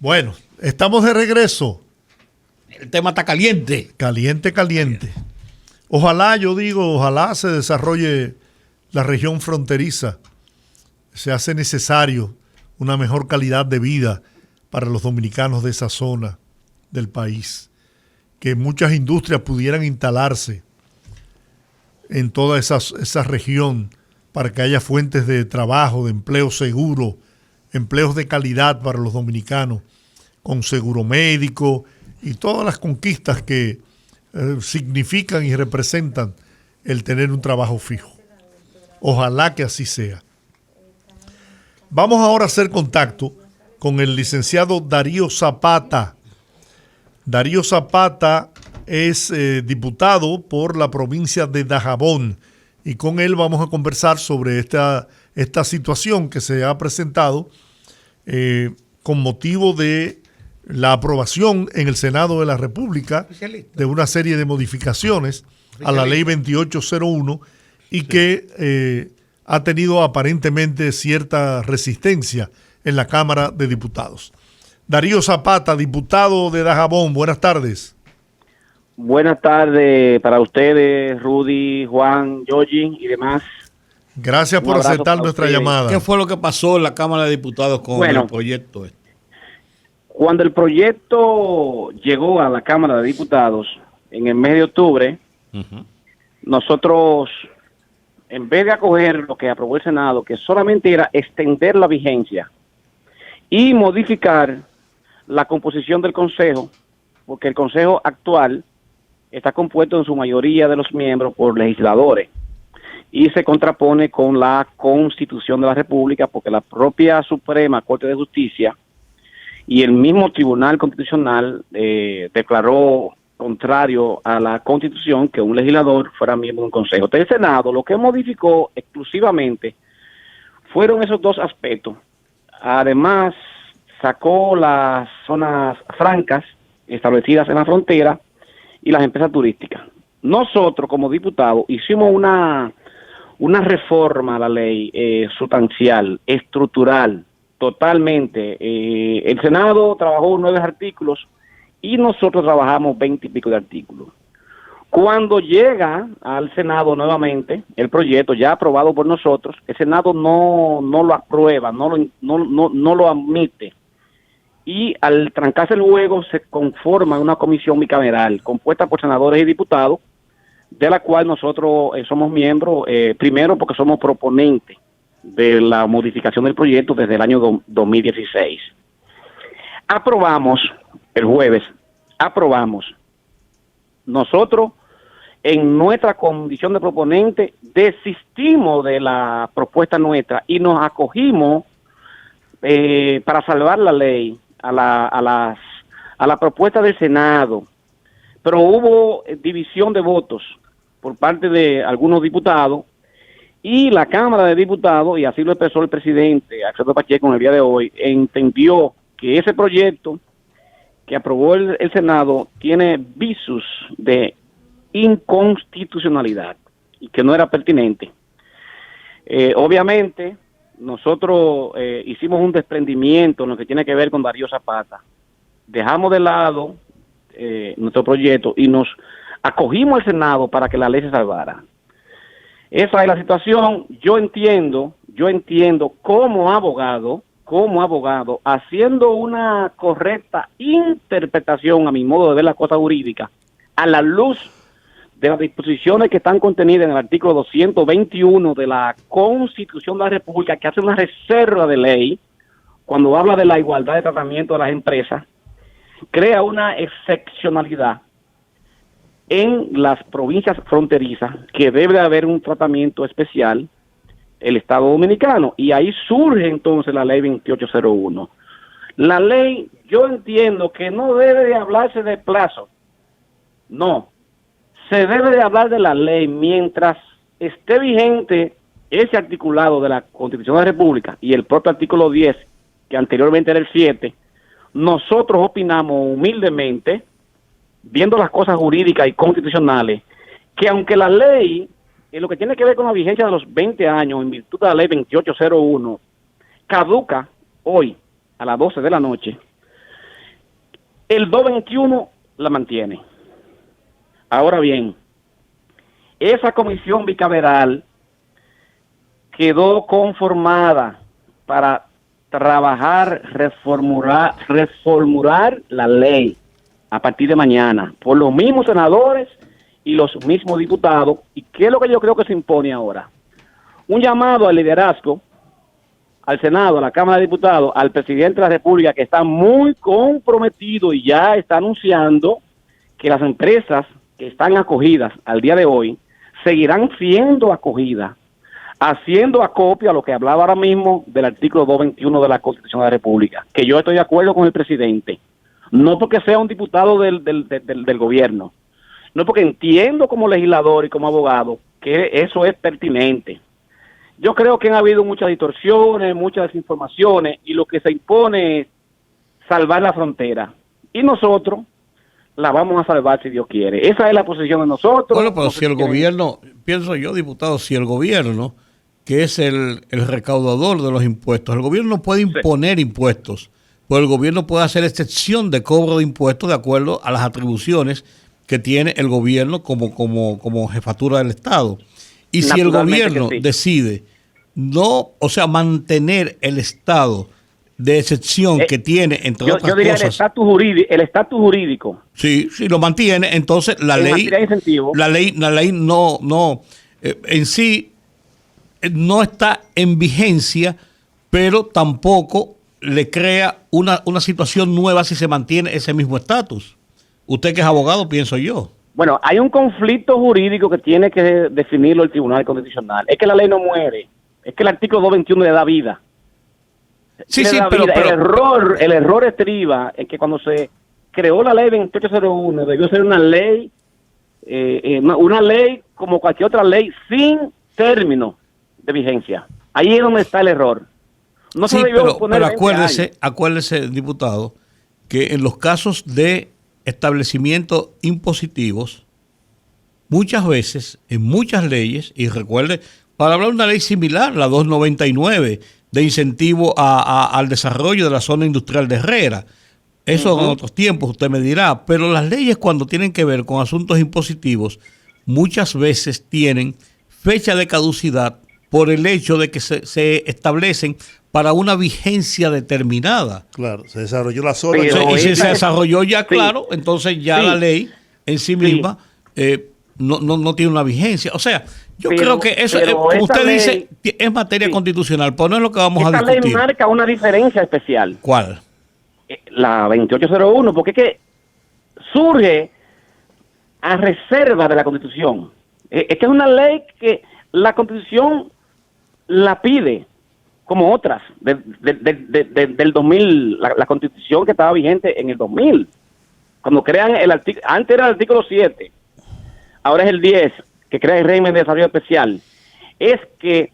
Bueno, estamos de regreso. El tema está caliente. Caliente, caliente. Ojalá, yo digo, ojalá se desarrolle la región fronteriza. Se hace necesario una mejor calidad de vida para los dominicanos de esa zona del país. Que muchas industrias pudieran instalarse en toda esa región para que haya fuentes de trabajo, de empleo seguro, empleos de calidad para los dominicanos, con seguro médico y todas las conquistas que significan y representan el tener un trabajo fijo. Ojalá que así sea. Vamos ahora a hacer contacto con el licenciado Darío Zapata. Darío Zapata es diputado por la provincia de Dajabón y con él vamos a conversar sobre esta situación que se ha presentado con motivo de la aprobación en el Senado de la República de una serie de modificaciones a la ley 2801 y que ha tenido aparentemente cierta resistencia en la Cámara de Diputados. Darío Zapata, diputado de Dajabón, buenas tardes. Buenas tardes para ustedes, Rudy, Juan, Yogi y demás. Gracias por aceptar nuestra llamada. ¿Qué fue lo que pasó en la Cámara de Diputados con el proyecto este? Cuando el proyecto llegó a la Cámara de Diputados en el mes de octubre, nosotros, en vez de acoger lo que aprobó el Senado, que solamente era extender la vigencia y modificar la composición del Consejo, porque el Consejo actual está compuesto en su mayoría de los miembros por legisladores y se contrapone con la Constitución de la República, porque la propia Suprema Corte de Justicia y el mismo Tribunal Constitucional declaró contrario a la Constitución que un legislador fuera miembro de un consejo. Entonces, el Senado lo que modificó exclusivamente fueron esos dos aspectos. Además, sacó las zonas francas establecidas en la frontera y las empresas turísticas. Nosotros, como diputados, hicimos una reforma a la ley sustancial, estructural, totalmente. El Senado trabajó 9 artículos y nosotros trabajamos 20 y pico de artículos. Cuando llega al Senado nuevamente el proyecto ya aprobado por nosotros, el Senado no lo aprueba, no lo admite. Y al trancarse el juego se conforma una comisión bicameral compuesta por senadores y diputados, de la cual nosotros somos miembros, primero porque somos proponentes de la modificación del proyecto desde el año 2016. Aprobamos, el jueves, nosotros en nuestra condición de proponente desistimos de la propuesta nuestra y nos acogimos para salvar la ley a la propuesta del Senado, pero hubo división de votos por parte de algunos diputados y la Cámara de Diputados, y así lo expresó el presidente Alfredo Pacheco en el día de hoy, entendió que ese proyecto que aprobó el Senado tiene visos de inconstitucionalidad y que no era pertinente. Obviamente, nosotros hicimos un desprendimiento en lo que tiene que ver con Darío Zapata. Dejamos de lado nuestro proyecto y nos acogimos al Senado para que la ley se salvara. Esa es la situación. Yo entiendo como abogado, haciendo una correcta interpretación a mi modo de ver la cosa jurídica, a la luz de las disposiciones que están contenidas en el artículo 221 de la Constitución de la República, que hace una reserva de ley cuando habla de la igualdad de tratamiento de las empresas, crea una excepcionalidad en las provincias fronterizas que debe de haber un tratamiento especial el Estado Dominicano, y ahí surge entonces la ley 2801. La ley, yo entiendo que no debe de hablarse de plazo, no, se debe de hablar de la ley mientras esté vigente ese articulado de la Constitución de la República y el propio artículo 10, que anteriormente era el 7, nosotros opinamos humildemente, viendo las cosas jurídicas y constitucionales, que aunque la ley, en lo que tiene que ver con la vigencia de los 20 años, en virtud de la ley 2801, caduca hoy a las 12 de la noche, El 221 la mantiene. Ahora bien, esa comisión bicameral quedó conformada para trabajar, reformular la ley a partir de mañana por los mismos senadores y los mismos diputados. ¿Y qué es lo que yo creo que se impone ahora? Un llamado al liderazgo, al Senado, a la Cámara de Diputados, al presidente de la República, que está muy comprometido y ya está anunciando que las empresas que están acogidas al día de hoy seguirán siendo acogidas, haciendo acopio a lo que hablaba ahora mismo del artículo 221 de la Constitución de la República, que yo estoy de acuerdo con el presidente, no porque sea un diputado del gobierno, no porque entiendo como legislador y como abogado que eso es pertinente. Yo creo que han habido muchas distorsiones, muchas desinformaciones, y lo que se impone es salvar la frontera. Y nosotros la vamos a salvar si Dios quiere. Esa es la posición de nosotros. Bueno, pero si el gobierno, pienso yo, diputado, si el gobierno, que es el recaudador de los impuestos, el gobierno no puede imponer impuestos, pero el gobierno puede hacer excepción de cobro de impuestos de acuerdo a las atribuciones que tiene el gobierno como jefatura del Estado. Y si el gobierno decide mantener el estado de excepción que tiene, entre otras cosas. Yo diría el estatus jurídico. Sí, lo mantiene, entonces la ley no en sí no está en vigencia, pero tampoco le crea una situación nueva si se mantiene ese mismo estatus. Usted que es abogado, pienso yo. Bueno, hay un conflicto jurídico que tiene que definirlo el Tribunal Constitucional. Es que la ley no muere. Es que el artículo 221 le da vida. Sí, pero el error estriba en que cuando se creó la ley 2801 debió ser una ley como cualquier otra ley sin término de vigencia. Ahí es donde está el error. No se debió poner. Pero acuérdese, diputado, que en los casos de establecimientos impositivos, muchas veces, en muchas leyes, y recuerde, para hablar de una ley similar, la 299, de incentivo al desarrollo de la zona industrial de Herrera, eso en otros tiempos usted me dirá, pero las leyes cuando tienen que ver con asuntos impositivos, muchas veces tienen fecha de caducidad por el hecho de que se establecen para una vigencia determinada. Claro, se desarrolló la zona. Y si se desarrolló ya, claro, entonces ya la ley en sí misma no tiene una vigencia. O sea, yo creo que eso, como usted dice, es materia constitucional, pero no es lo que vamos a discutir. Esta ley marca una diferencia especial. ¿Cuál? La 2801, porque es que surge a reserva de la Constitución. Es que es una ley que la Constitución la pide, como otras, del 2000, la Constitución que estaba vigente en el 2000. Cuando crean el artículo, antes era el artículo 7, ahora es el 10, que crea el régimen de desarrollo especial. Es que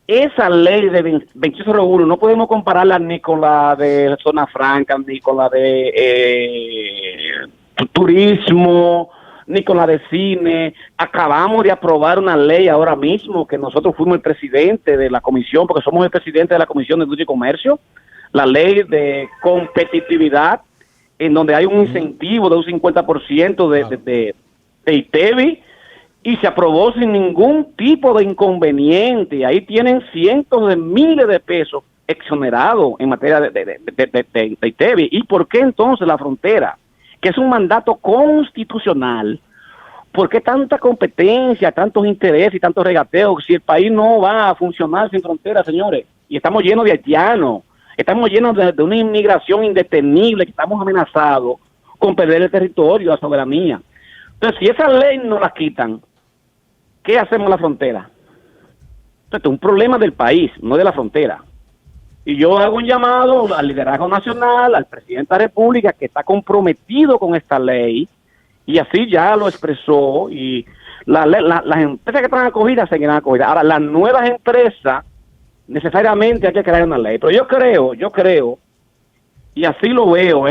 esa ley de 2801 no podemos compararla ni con la de zona franca, ni con la de turismo, ni con la de cine. Acabamos de aprobar una ley ahora mismo, que nosotros fuimos el presidente de la comisión, porque somos el presidente de la Comisión de Industria y Comercio, la ley de competitividad, en donde hay un incentivo de un 50% de ITEVI, y se aprobó sin ningún tipo de inconveniente. Ahí tienen cientos de miles de pesos exonerados en materia de ITEVI. ¿Y por qué entonces la frontera, que es un mandato constitucional? ¿Por qué tanta competencia, tantos intereses y tantos regateos si el país no va a funcionar sin fronteras, señores? Y estamos llenos de haitianos, estamos llenos de una inmigración indetenible, que estamos amenazados con perder el territorio, la soberanía. Entonces, si esa ley no la quitan, ¿qué hacemos en la frontera? Entonces, es un problema del país, no de la frontera. Y yo hago un llamado al liderazgo nacional, al presidente de la República, que está comprometido con esta ley, y así ya lo expresó, y las empresas que están acogidas seguirán acogidas. Ahora, las nuevas empresas, necesariamente hay que crear una ley. Pero yo creo, y así lo veo,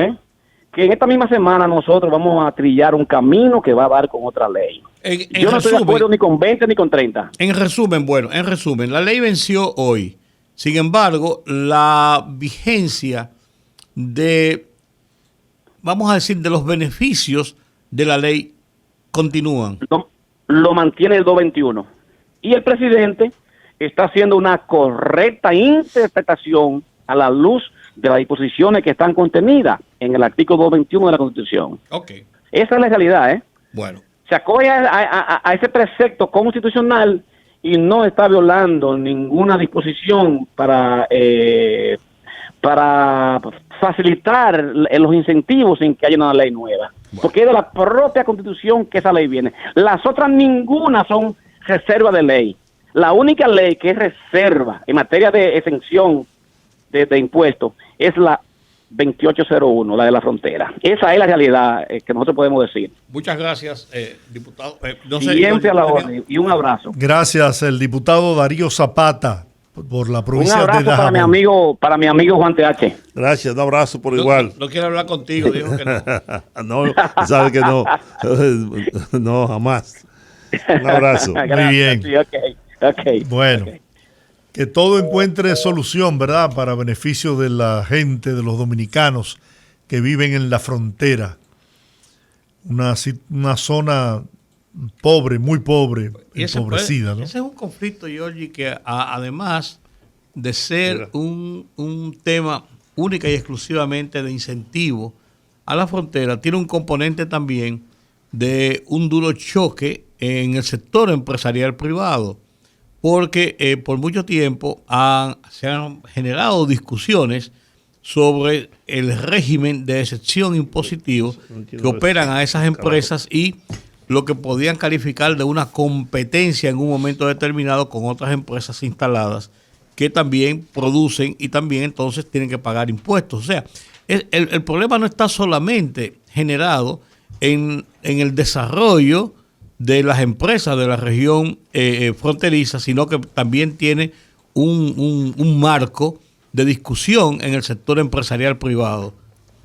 que en esta misma semana nosotros vamos a trillar un camino que va a dar con otra ley. Yo no estoy de acuerdo ni con 20 ni con 30. En resumen, la ley venció hoy. Sin embargo, la vigencia de vamos a decir, de los beneficios de la ley continúan. Lo mantiene el 221. Y el presidente está haciendo una correcta interpretación a la luz de las disposiciones que están contenidas en el artículo 221 de la Constitución. Ok. Esa es la realidad, ¿eh? Bueno. Se acoge a ese precepto constitucional y no está violando ninguna disposición para facilitar los incentivos en que haya una ley nueva. Bueno. Porque es de la propia Constitución que esa ley viene. Las otras ninguna son reserva de ley. La única ley que es reserva en materia de exención de impuestos es la 2801, la de la frontera. Esa es la realidad que nosotros podemos decir. Muchas gracias, diputado. Siempre a la orden y un abrazo. Gracias, el diputado Darío Zapata, por la provincia de Dajabón. Un abrazo para mi amigo Juan TH. Gracias, un abrazo por igual. No quiere hablar contigo, dijo que no. No, sabe que no. No, jamás. Un abrazo. Muy bien. Sí, okay. Bueno. Okay. Que todo encuentre solución, ¿verdad? Para beneficio de la gente, de los dominicanos que viven en la frontera. Una zona pobre, muy pobre, empobrecida, ¿no? Ese es un conflicto, Giorgi, que además de ser un tema única y exclusivamente de incentivo a la frontera, tiene un componente también de un duro choque en el sector empresarial privado. Porque por mucho tiempo se han generado discusiones sobre el régimen de excepción impositivo que operan a esas empresas y lo que podían calificar de una competencia en un momento determinado con otras empresas instaladas que también producen y también entonces tienen que pagar impuestos. O sea, el problema no está solamente generado en el desarrollo de las empresas de la región fronteriza, sino que también tiene un marco de discusión en el sector empresarial privado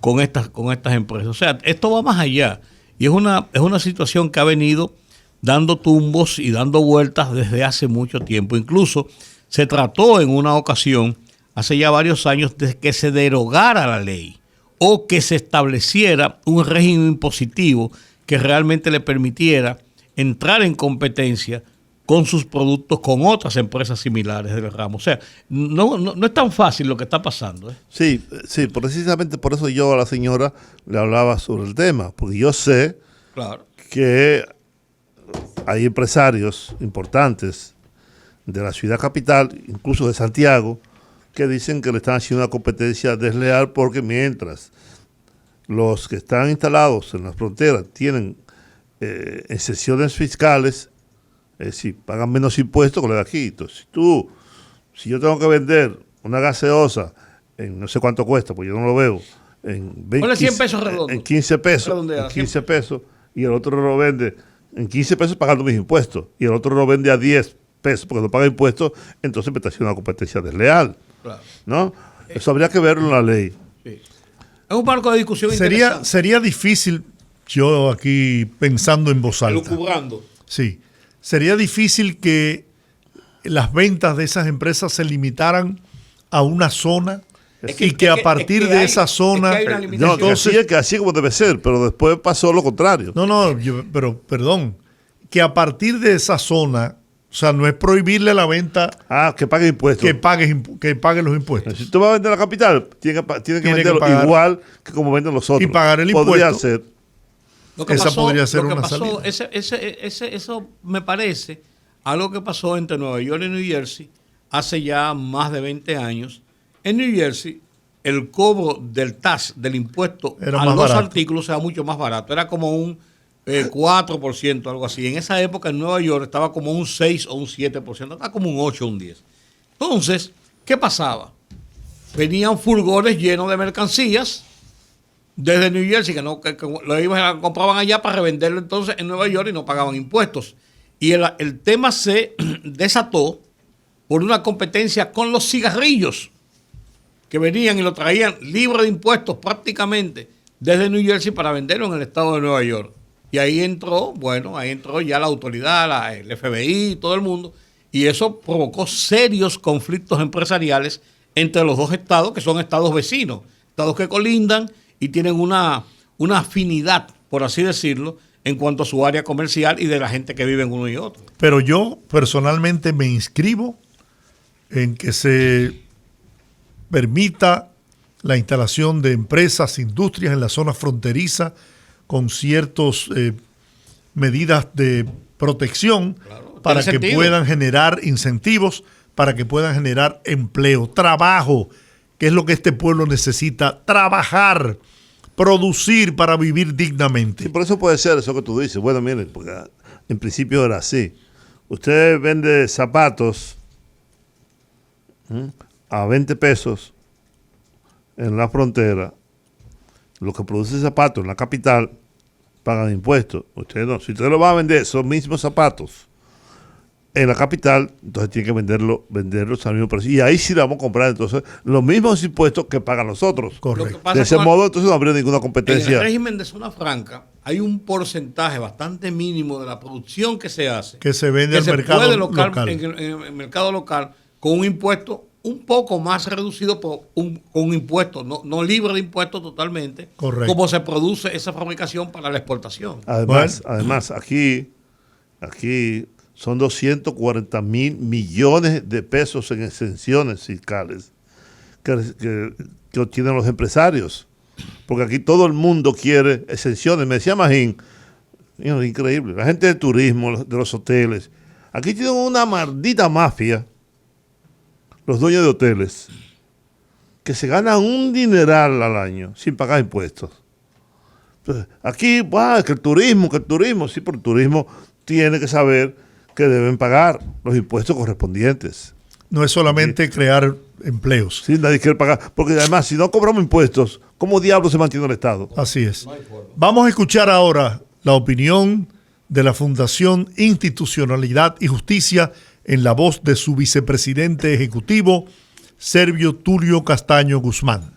con estas empresas. O sea, esto va más allá y es una situación que ha venido dando tumbos y dando vueltas desde hace mucho tiempo. Incluso se trató en una ocasión, hace ya varios años, de que se derogara la ley o que se estableciera un régimen impositivo que realmente le permitiera entrar en competencia con sus productos con otras empresas similares del ramo. O sea, no es tan fácil lo que está pasando, ¿eh? Sí, precisamente por eso yo a la señora le hablaba sobre el tema, porque yo sé que hay empresarios importantes de la ciudad capital, incluso de Santiago, que dicen que le están haciendo una competencia desleal porque mientras los que están instalados en las fronteras tienen excepciones fiscales, es decir, pagan menos impuestos que los de aquí. Entonces, si yo tengo que vender una gaseosa en no sé cuánto cuesta, pues yo no lo veo, en 20, 100 pesos redondos. En 15 pesos, y el otro lo vende en 15 pesos pagando mis impuestos, y el otro lo vende a 10 pesos porque no paga impuestos, entonces me está haciendo una competencia desleal. Claro. ¿No? Eso habría que verlo en la ley. Sí. Es un marco de discusión interesante. Sería difícil, yo aquí pensando en voz alta. Lucubrando. Sí. Sería difícil que las ventas de esas empresas se limitaran a una zona y que a partir de esa zona... No, que así como debe ser, pero después pasó lo contrario. Pero perdón, que a partir de esa zona, o sea, no es prohibirle la venta... que pague impuestos. Que pague los impuestos. Si tú vas a vender la capital, tiene que venderlo igual que como venden los otros. Y pagar el impuesto. Podría ser. Podría ser una salida. Eso me parece algo que pasó entre Nueva York y New Jersey hace ya más de 20 años. En New Jersey, el cobro del tax, del impuesto a los artículos, era mucho más barato. Era como un 4%, algo así. En esa época en Nueva York estaba como un 6 o un 7%, estaba como un 8 o un 10. Entonces, ¿qué pasaba? Venían furgones llenos de mercancías desde New Jersey, que lo compraban allá para revenderlo entonces en Nueva York y no pagaban impuestos. Y el tema se desató por una competencia con los cigarrillos, que venían y lo traían libre de impuestos prácticamente desde New Jersey para venderlo en el estado de Nueva York. Y ahí entró ya la autoridad, el FBI, todo el mundo, y eso provocó serios conflictos empresariales entre los dos estados, que son estados vecinos, estados que colindan y tienen una una afinidad, por así decirlo, en cuanto a su área comercial y de la gente que vive en uno y otro. Pero yo personalmente me inscribo en que se permita la instalación de empresas, industrias en la zona fronteriza con ciertas medidas de protección, claro, para que puedan generar incentivos, para que puedan generar empleo, trabajo, que es lo que este pueblo necesita, trabajar, producir para vivir dignamente. Y por eso puede ser eso que tú dices. Bueno, miren, porque en principio era así. Usted vende zapatos a 20 pesos en la frontera. Los que producen zapatos en la capital pagan impuestos. Usted no. Si usted lo va a vender esos mismos zapatos en la capital, entonces tiene que venderlos al mismo precio. Y ahí sí le vamos a comprar entonces los mismos impuestos que pagan los otros. Correcto. De ese modo, entonces no habría ninguna competencia. En el régimen de zona franca hay un porcentaje bastante mínimo de la producción que se hace, que se vende al mercado local. En el mercado local, con un impuesto un poco más reducido, con un impuesto no libre de impuestos totalmente. Correcto. Como se produce esa fabricación para la exportación. Además aquí son 240.000 millones de pesos en exenciones fiscales que obtienen los empresarios. Porque aquí todo el mundo quiere exenciones. Me decía Magín, increíble, la gente del turismo, de los hoteles. Aquí tienen una maldita mafia, los dueños de hoteles, que se ganan un dineral al año sin pagar impuestos. Entonces, aquí, que el turismo, sí, pero el turismo tiene que saber que deben pagar los impuestos correspondientes. No es solamente crear empleos. Sí, nadie quiere pagar. Porque además, si no cobramos impuestos, ¿cómo diablos se mantiene el Estado? Así es. Vamos a escuchar ahora la opinión de la Fundación Institucionalidad y Justicia en la voz de su vicepresidente ejecutivo, Servio Tulio Castaño Guzmán.